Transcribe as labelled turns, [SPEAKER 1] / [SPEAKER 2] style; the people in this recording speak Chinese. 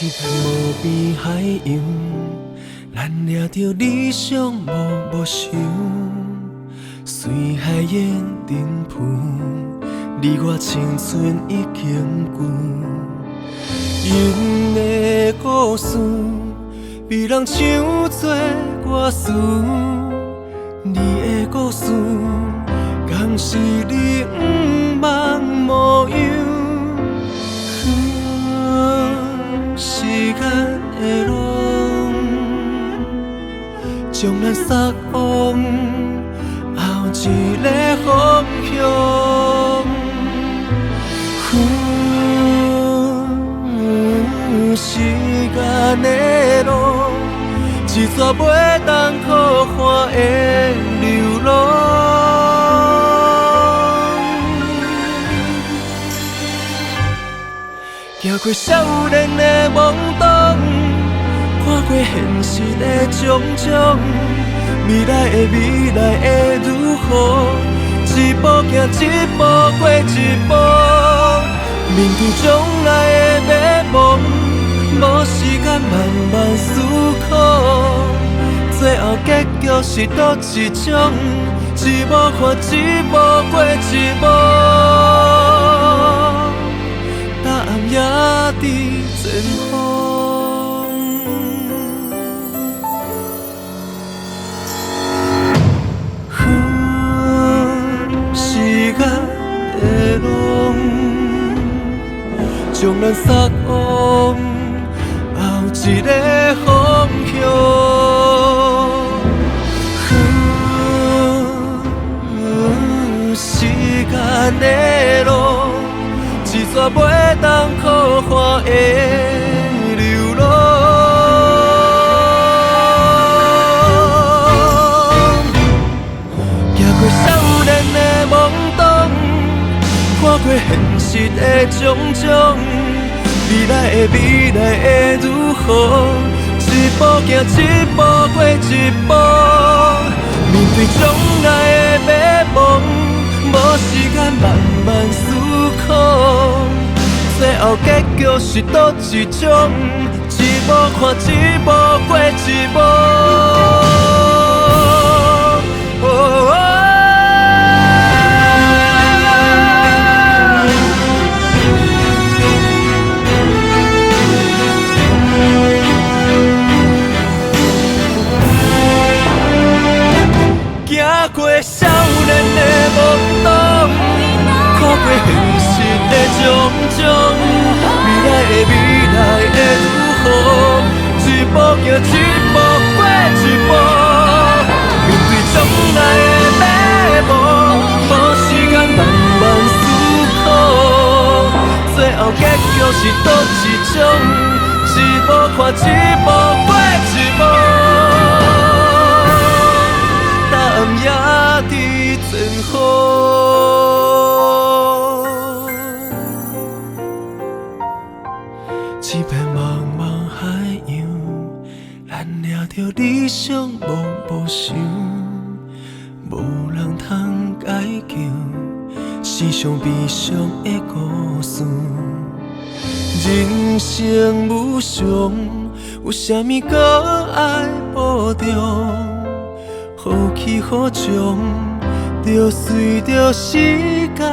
[SPEAKER 1] 一片无边海洋，咱掠着理想无想，随海燕沉浮，你我青春已经旧。因的故事，被人唱作歌词，你的故事，敢是你毋茫模样？时间的路，将咱送往后一个方向。时间的路，一撮袂当可看的流浪。行过少年的懵懂，看过现实的种种，未来会如何？一步行一步过一步，面对将来的迷茫，无时间慢慢思考。最后结局是倒一种？一步看一步过一步。答案也在前方。时间的路，将咱送往后一个方向。时间的路，一撮袂当可看的流浪。行过少年的懵懂，看过现实的种种，未来会如何？一步行一步过一步，面对将来的迷茫，无时间慢慢思考。最后结局是倒一种？一步看一步过一步。行过少年的懵懂，看过现实的种种，未来会如何？一步行一步过一步，面对将来的迷茫，无时间慢慢思考。最后结局是倒一种？一步看一步过一步。答案也在前方。一片茫茫海洋，咱掠着理想无想，无人通解救时常悲伤的故事。人生无常，有啥物搁爱保重？好起好将，就随着时间